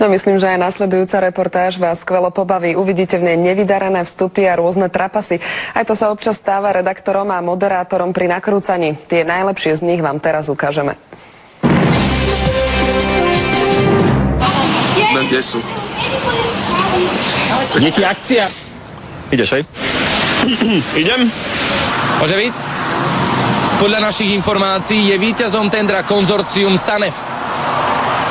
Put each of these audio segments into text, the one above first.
No myslím, že aj nasledujúca reportáž vás skvelo pobaví. Uvidíte v nej nevydarané vstupy a rôzne trapasy. Aj to sa občas stáva redaktorom a moderátorom pri nakrúcaní. Tie najlepšie z nich vám teraz ukážeme. Kde sú? Deti, akcia. Ideš, hej? Idem? Môže byť? Podľa našich informácií je víťazom tendra konzorcium SANEF.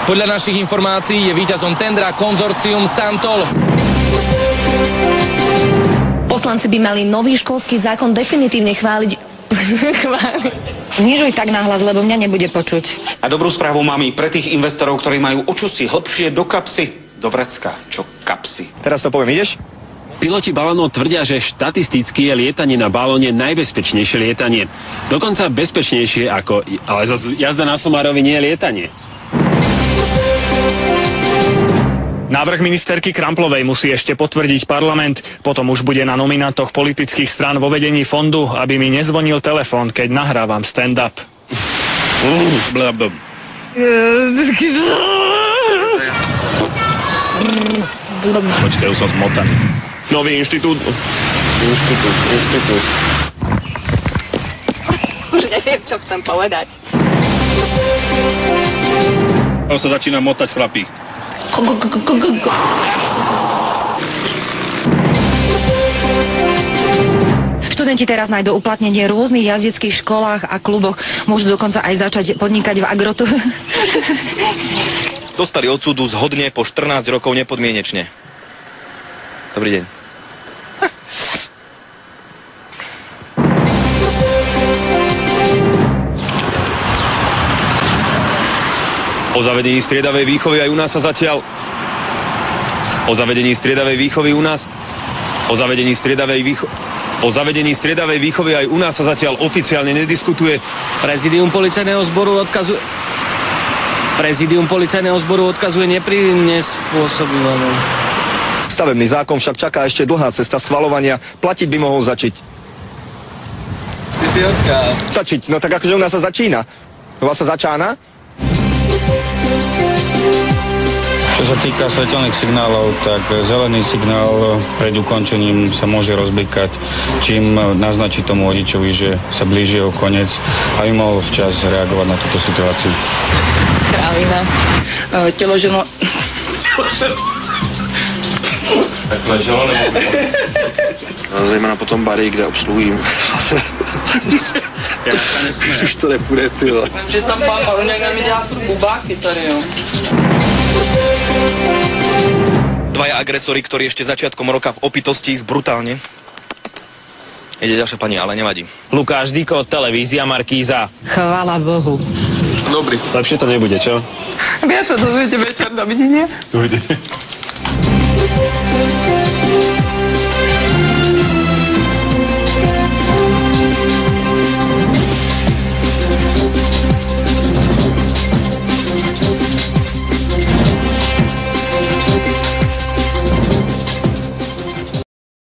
Podľa našich informácií je víťazom tendra konzorcium Santol. Poslanci by mali nový školský zákon definitívne chváliť. Nižuj tak nahlas, lebo mňa nebude počuť. A dobrú správu mám i pre tých investorov, ktorí majú očusy hlbšie do kapsy. Do vrecka, čo kapsy. Teraz to poviem, ideš? Piloti balónov tvrdia, že štatisticky je lietanie na balóne najbezpečnejšie lietanie. Dokonca bezpečnejšie ako... Ale zase jazda na somárovi nie je lietanie. Návrh ministerky Kramplovej musí ešte potvrdiť parlament. Potom už bude na nominantoch politických strán vo vedení fondu, aby mi nezvonil telefón, keď nahrávam stand-up. Počkaj, už som zmotaný. Nový inštitút. Už neviem, čo chcem povedať. On sa začína motať, chlapík. Študenti teraz nájdú uplatnenie v rôznych jazdeckých školách a kluboch. Môžu dokonca aj začať podnikať v agrotu. Dostali od súdu zhodne po 14 rokov nepodmienečne. Dobrý deň. O zavedení striedavej výchovy aj u nás sa zatiaľ... O zavedení striedavej výchovy u nás... O zavedení striedavej výchovy aj u nás sa zatiaľ oficiálne nediskutuje. Prezidium policajného zboru odkazuje neprinespôsobivému. Stavebný zákon však čaká ešte dlhá cesta schvaľovania. Platiť by mohol začať. Ty si odkiaľ? Stačiť, no tak akože u nás sa začína. U vás sa začána? Čo sa týka svetelných signálov, tak zelený signál pred ukončením sa môže rozblikať, čím naznačí tomu vodičovi, že sa blíži jeho koniec, aby mohol včas reagovať na túto situáciu. Kravina. Telo ženo... Takhle želo nebo... Zejména potom bary, kde obsluhují. Já se nesměju. Už to nepůjde, ty vole. Že tam pán Baruňák nám dělá furt bubáky tady, jo. Dvaja agresori, ktorí ešte začiatkom roka v opitosti brutálne. Ide ďalšia pani, ale nevadí. Lukáš Dyko, televízia Markíza. Chvála Bohu. Dobrý. Lepšie to nebude, čo? Viac sa dozviete večer, dovidenia. Dovidenia.